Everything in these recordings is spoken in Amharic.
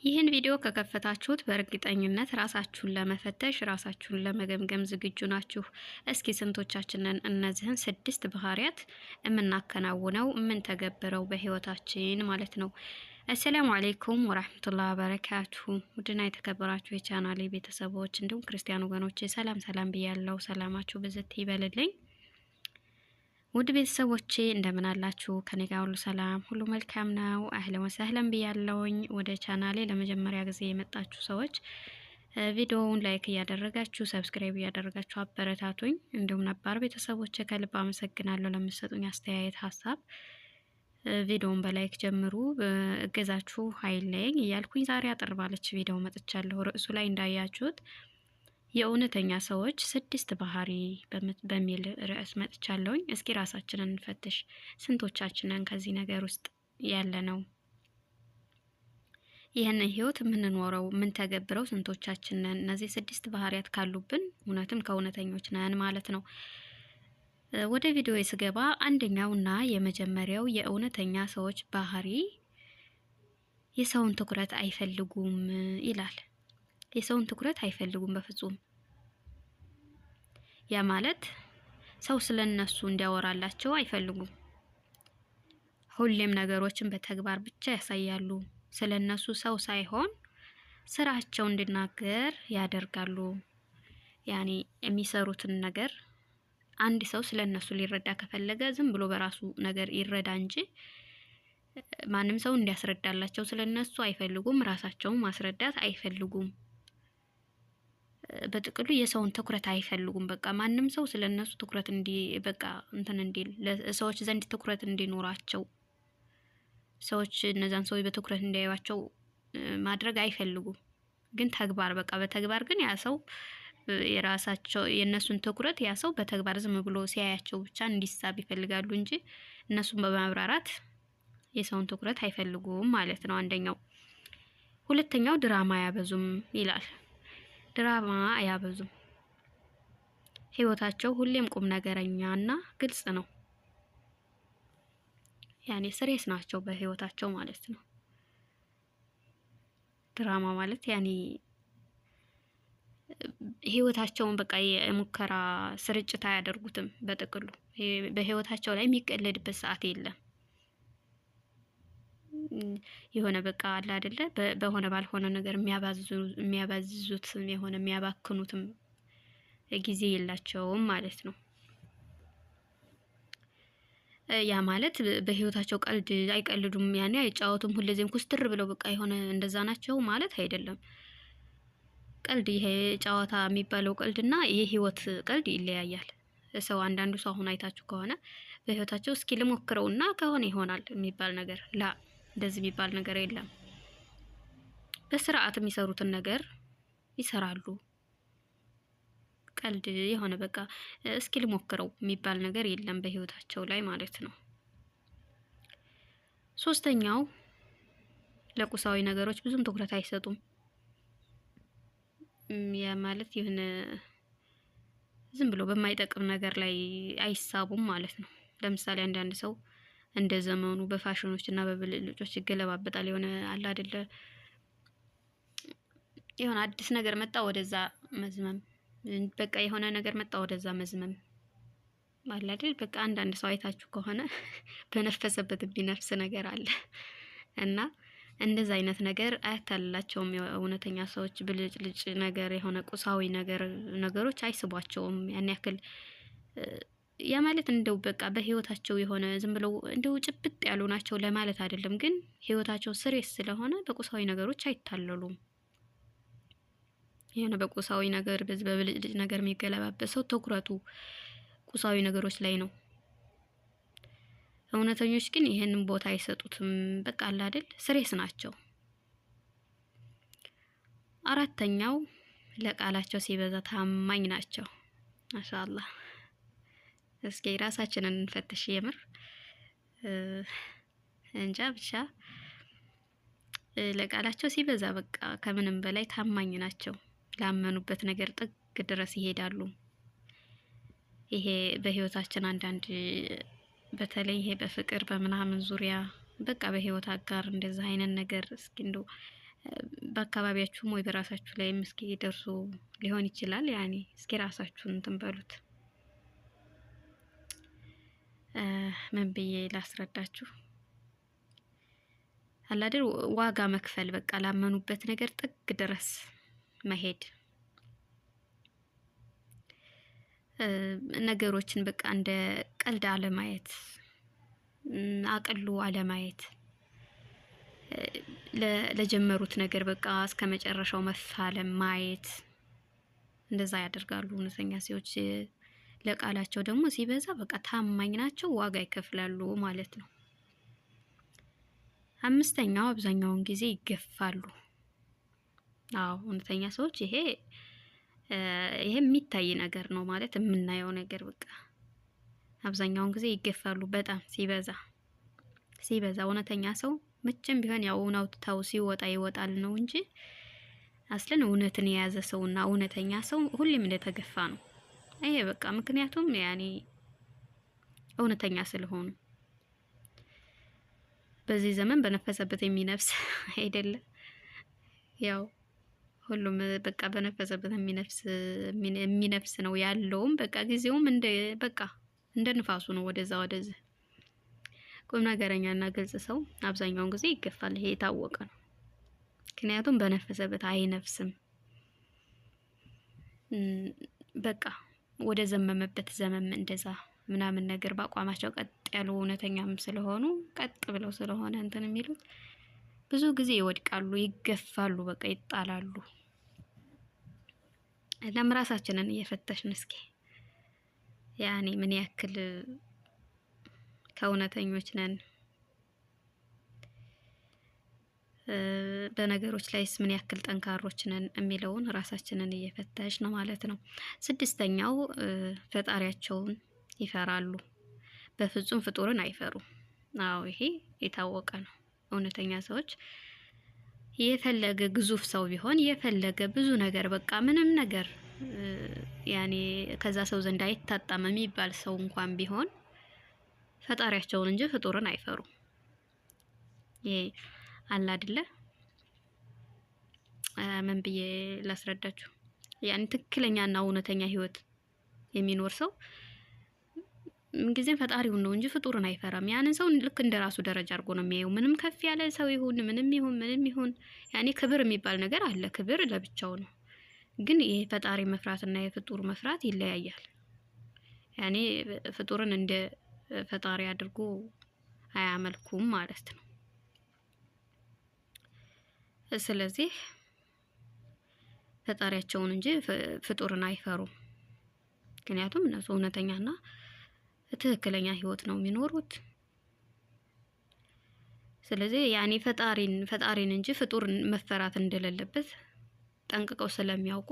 ይህን ቪዲዮ ከከፈታችሁት በእርግጠኝነት ራሳችሁን ለመፈተሽ ራሳችሁን ለመገምገም ዝግጁ ናችሁ። እስኪ ስንቶቻችንን እነዚህን 6 ባህሪያት የምናከናውነው የምንተገብረው በህይወታችን ማለት ነው። አሰላሙ አለይኩም ወራህመቱላሂ ወበረካቱሁ። ውድና የተከበራችሁ የቻናሌ ቤተሰቦች እንዲሁም ክርስቲያን ወገኖቼ ሰላም ብያለሁ። ሰላማችሁ ብዝት ይበልልኝ። ውድ ቤተሰቦቼ እንደምን አላችሁ? ከኔ ጋር ሁሉ ሰላም ሁሉ መልካም ነው። አህለን ወሰህለን ብያለሁኝ። ወደ ቻናሌ ለመጀመሪያ ጊዜ የመጣችሁ ሰዎች ቪዲዮውን ላይክ እያደረጋችሁ ሰብስክራይብ እያደረጋችሁ አበረታቱኝ። እንዲሁም ነባር ቤተሰቦቼ ከልብ አመሰግናለሁ ለምትሰጡኝ አስተያየት፣ ሀሳብ። ቪዲዮውን በላይክ ጀምሩ፣ እገዛችሁ ኃይለኝ እያልኩኝ ዛሬ አጠር ባለች ቪዲዮ መጥቻለሁ። ርዕሱ ላይ እንዳያችሁት የእውነተኛ ሰዎች 6 ባህሪ በሚል ርዕስ መጥቻለሁኝ። እስኪ ራሳችንን እንፈትሽ። ስንቶቻችንን ከዚህ ነገር ውስጥ ያለ ነው? ይህንን ህይወት የምንኖረው የምንተገብረው ስንቶቻችንን? እነዚህ 6 ባህሪያት ካሉብን እውነትም ከእውነተኞች ነን ማለት ነው። ወደ ቪዲዮ ስገባ አንደኛውና የመጀመሪያው የእውነተኛ ሰዎች ባህሪ የሰውን ትኩረት አይፈልጉም ይላል። የሰውን ትኩረት አይፈልጉም በፍጹም። ያ ማለት ሰው ስለነሱ እንዲያወራላቸው አይፈልጉም። ሁሌም ነገሮችን በተግባር ብቻ ያሳያሉ። ስለነሱ ሰው ሳይሆን ስራቸው እንዲናገር ያደርጋሉ። ያኔ የሚሰሩትን ነገር አንድ ሰው ስለነሱ ሊረዳ ከፈለገ ዝም ብሎ በራሱ ነገር ይረዳ እንጂ ማንም ሰው እንዲያስረዳላቸው ስለነሱ አይፈልጉም። ራሳቸውን ማስረዳት አይፈልጉም። በጥቅሉ የሰውን ትኩረት አይፈልጉም። በቃ ማንም ሰው ስለነሱ ትኩረት በቃ እንዲል ለሰዎች ዘንድ ትኩረት እንዲኖራቸው ሰዎች እነዛን ሰዎች በትኩረት እንዲያዩዋቸው ማድረግ አይፈልጉም። ግን ተግባር በቃ በተግባር ግን ያ ሰው የነሱን ትኩረት ያ ሰው በተግባር ዝም ብሎ ሲያያቸው ብቻ እንዲሳብ ይፈልጋሉ እንጂ እነሱን በማብራራት የሰውን ትኩረት አይፈልጉም ማለት ነው አንደኛው። ሁለተኛው ድራማ አያበዙም ይላል። ድራማ አያበዙም። ህይወታቸው ሁሌም ቁም ነገረኛና ግልጽ ነው። ያኔ ስሬስ ናቸው በህይወታቸው ማለት ነው። ድራማ ማለት ያኔ ህይወታቸውን በቃ የሙከራ ስርጭት አያደርጉትም። በጥቅሉ በህይወታቸው ላይ የሚቀለድበት ሰዓት የለም። የሆነ በቃ አለ አይደለ በሆነ ባልሆነ ነገር የሚያባዝዙት የሆነ የሚያባክኑትም ጊዜ የላቸውም ማለት ነው። ያ ማለት በህይወታቸው ቀልድ አይቀልዱም፣ ያኔ አይጫወቱም። ሁሌም ኩስትር ብለው በቃ የሆነ እንደዛ ናቸው ማለት አይደለም። ቀልድ ይሄ ጨዋታ የሚባለው ቀልድና የህይወት ቀልድ ይለያያል። ሰው አንዳንዱ ሰው አሁን አይታችሁ ከሆነ በህይወታቸው እስኪ ልሞክረውና ከሆነ ይሆናል የሚባል ነገር እንደዚህ የሚባል ነገር የለም። በስርዓት የሚሰሩትን ነገር ይሰራሉ። ቀልድ የሆነ በቃ እስኪ ልሞክረው የሚባል ነገር የለም በህይወታቸው ላይ ማለት ነው። ሶስተኛው ለቁሳዊ ነገሮች ብዙም ትኩረት አይሰጡም። ያ ማለት የሆነ ዝም ብሎ በማይጠቅም ነገር ላይ አይሳቡም ማለት ነው። ለምሳሌ አንዳንድ ሰው እንደ ዘመኑ በፋሽኖች እና በብልጭልጮች ይገለባበጣል። የሆነ አለ አይደለ የሆነ አዲስ ነገር መጣ ወደዛ መዝመም፣ በቃ የሆነ ነገር መጣ ወደዛ መዝመም አለ አይደል። በቃ አንዳንድ ሰው አይታችሁ ከሆነ በነፈሰበት ቢነፍስ ነገር አለ እና እንደዛ አይነት ነገር አያታልላቸውም። እውነተኛ ሰዎች ብልጭልጭ ነገር የሆነ ቁሳዊ ነገሮች አይስቧቸውም ያን ያክል። ያ ማለት እንደው በቃ በህይወታቸው የሆነ ዝም ብለው እንደው ጭብጥ ያሉ ናቸው ለማለት አይደለም። ግን ህይወታቸው ስሬስ ስለሆነ በቁሳዊ ነገሮች አይታለሉም። የሆነ በቁሳዊ ነገር በብልጭልጭ ነገር የሚገለባበሰው ትኩረቱ ቁሳዊ ነገሮች ላይ ነው። እውነተኞች ግን ይሄንን ቦታ አይሰጡትም። በቃ አለ አይደል ስሬስ ናቸው። አራተኛው ለቃላቸው ሲበዛ ታማኝ ናቸው። ማሻአላህ። እስኪ ራሳችንን እንፈትሽ። የምር እንጃ ብቻ ለቃላቸው ሲበዛ በቃ ከምንም በላይ ታማኝ ናቸው። ላመኑበት ነገር ጥግ ድረስ ይሄዳሉ። ይሄ በህይወታችን አንዳንድ በተለይ ይሄ በፍቅር በምናምን ዙሪያ በቃ በህይወት አጋር እንደዛ አይነት ነገር እስኪ እንደው በአካባቢያችሁም ወይ በራሳችሁ ላይም እስኪ ደርሶ ሊሆን ይችላል። ያኔ እስኪ ራሳችሁን እንትን በሉት። ምን ብዬ ላስረዳችሁ? አላደር ዋጋ መክፈል፣ በቃ ላመኑበት ነገር ጥግ ድረስ መሄድ፣ ነገሮችን በቃ እንደ ቀልድ አለማየት፣ አቅሉ አለማየት፣ ለጀመሩት ነገር በቃ እስከ መጨረሻው መፋለም ማየት፣ እንደዛ ያደርጋሉ እውነተኛ ሰዎች። ለቃላቸው ደግሞ ሲበዛ በቃ ታማኝ ናቸው፣ ዋጋ ይከፍላሉ ማለት ነው። አምስተኛው አብዛኛውን ጊዜ ይገፋሉ። አዎ እውነተኛ ሰዎች ይሄ የሚታይ ነገር ነው ማለት የምናየው ነገር በቃ አብዛኛውን ጊዜ ይገፋሉ። በጣም ሲበዛ እውነተኛ ሰው መቼም ቢሆን ያው እውነታው ሲወጣ ይወጣል ነው እንጂ አስለን እውነትን የያዘ ሰውና እውነተኛ ሰው ሁሌም እንደተገፋ ነው። ይሄ በቃ ምክንያቱም ያኔ እውነተኛ ስለሆኑ በዚህ ዘመን በነፈሰበት የሚነፍስ አይደለም። ያው ሁሉም በቃ በነፈሰበት የሚነፍስ ነው ያለውም በቃ ጊዜውም እንደ ንፋሱ ነው ወደዛ ወደዚህ። ቁም ነገረኛና ግልጽ ሰው አብዛኛውን ጊዜ ይገፋል። ይሄ የታወቀ ነው። ምክንያቱም በነፈሰበት አይነፍስም። በቃ ወደ ዘመመበት ዘመም እንደዛ ምናምን ነገር በአቋማቸው ቀጥ ያሉ እውነተኛም ስለሆኑ ቀጥ ብለው ስለሆነ እንትን የሚሉት ብዙ ጊዜ ይወድቃሉ፣ ይገፋሉ፣ በቃ ይጣላሉ። ራሳችንን እየፈተሽን እስኪ ያኔ ምን ያክል ከእውነተኞች ነን? በነገሮች ላይስ ምን ያክል ጠንካሮች ነን የሚለውን ራሳችንን እየፈተሽ ነው ማለት ነው። ስድስተኛው ፈጣሪያቸውን ይፈራሉ። በፍጹም ፍጡርን አይፈሩም። አዎ ይሄ የታወቀ ነው። እውነተኛ ሰዎች የፈለገ ግዙፍ ሰው ቢሆን የፈለገ ብዙ ነገር በቃ ምንም ነገር ያኔ ከዛ ሰው ዘንድ አይታጣም የሚባል ሰው እንኳን ቢሆን ፈጣሪያቸውን እንጂ ፍጡርን አይፈሩም። ይሄ አለ አይደለ? ምን ብዬ ላስረዳችሁ? ያን ትክክለኛና እውነተኛ ህይወት የሚኖር ሰው ምንጊዜም ፈጣሪውን ነው እንጂ ፍጡርን አይፈራም። ያንን ሰው ልክ እንደ ራሱ ደረጃ አድርጎ ነው የሚያየው። ምንም ከፍ ያለ ሰው ይሁን ምንም ይሁን ያኔ ክብር የሚባል ነገር አለ። ክብር ለብቻው ነው። ግን ይሄ ፈጣሪ መፍራትና የፍጡር መፍራት ይለያያል። ያኔ ፍጡርን እንደ ፈጣሪ አድርጎ አያመልኩም ማለት ነው። ስለዚህ ፈጣሪያቸውን እንጂ ፍጡርን አይፈሩም። ምክንያቱም እነሱ እውነተኛና ትክክለኛ ህይወት ነው የሚኖሩት። ስለዚህ ያኔ ፈጣሪን እንጂ ፍጡርን መፈራት እንደሌለበት ጠንቅቀው ስለሚያውቁ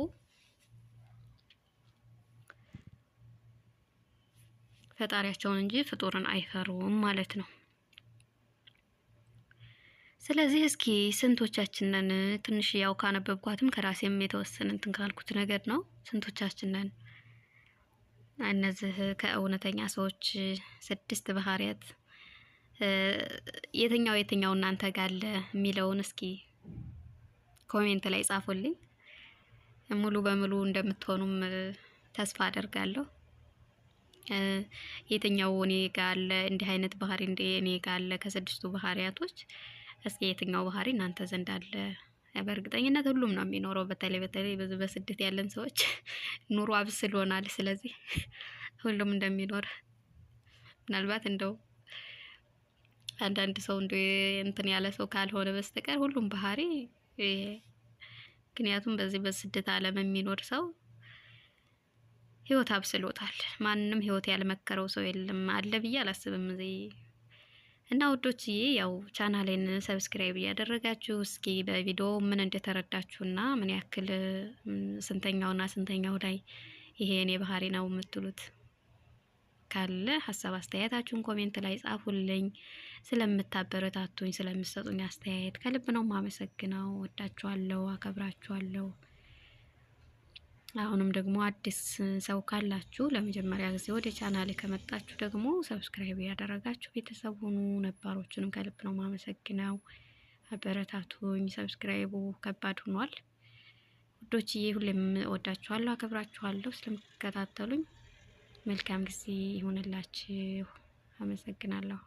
ፈጣሪያቸውን እንጂ ፍጡርን አይፈሩም ማለት ነው። ስለዚህ እስኪ ስንቶቻችንን ትንሽ ያው ካነበብኳትም ከራሴም የተወሰነ እንትን ካልኩት ነገር ነው። ስንቶቻችንን እነዚህ ከእውነተኛ ሰዎች 6 ባህሪያት የትኛው እናንተ ጋር አለ የሚለውን እስኪ ኮሜንት ላይ ጻፉልኝ። ሙሉ በሙሉ እንደምትሆኑም ተስፋ አደርጋለሁ። የትኛው እኔ ጋር አለ እንዲህ አይነት ባህሪ እኔ ጋር አለ ከ6ቱ ባህሪያቶች እስኪ የትኛው ባህሪ እናንተ ዘንድ አለ? በእርግጠኝነት ሁሉም ነው የሚኖረው። በተለይ በስደት ያለን ሰዎች ኑሮ አብስሎናል። ስለዚህ ሁሉም እንደሚኖር ምናልባት እንደው አንዳንድ ሰው እንደው እንትን ያለ ሰው ካልሆነ በስተቀር ሁሉም ባህሪ ምክንያቱም በዚህ በስደት ዓለም የሚኖር ሰው ህይወት አብስሎታል። ማንም ህይወት ያልመከረው ሰው የለም አለ ብዬ አላስብም እዚህ እና ውዶችዬ ያው ቻናሌን ሰብስክራይብ እያደረጋችሁ እስኪ በቪዲዮ ምን እንደተረዳችሁና ምን ያክል ስንተኛው ላይ ይሄ የኔ ባህሪ ነው የምትሉት ካለ ሀሳብ አስተያየታችሁን ኮሜንት ላይ ጻፉልኝ። ስለምታበረታቱኝ ስለምትሰጡኝ አስተያየት ከልብ ነው ማመሰግነው። ወዳችኋለሁ፣ አከብራችኋለሁ። አሁንም ደግሞ አዲስ ሰው ካላችሁ ለመጀመሪያ ጊዜ ወደ ቻናሌ ከመጣችሁ ደግሞ ሰብስክራይብ ያደረጋችሁ ቤተሰብ ሁኑ። ነባሮቹንም ከልብ ነው ማመሰግነው። አበረታቱኝ። ሰብስክራይቡ ከባድ ሆኗል ውዶችዬ። ሁሌም እወዳችኋለሁ፣ አከብራችኋለሁ። ስለምትከታተሉኝ መልካም ጊዜ ይሁንላችሁ። አመሰግናለሁ።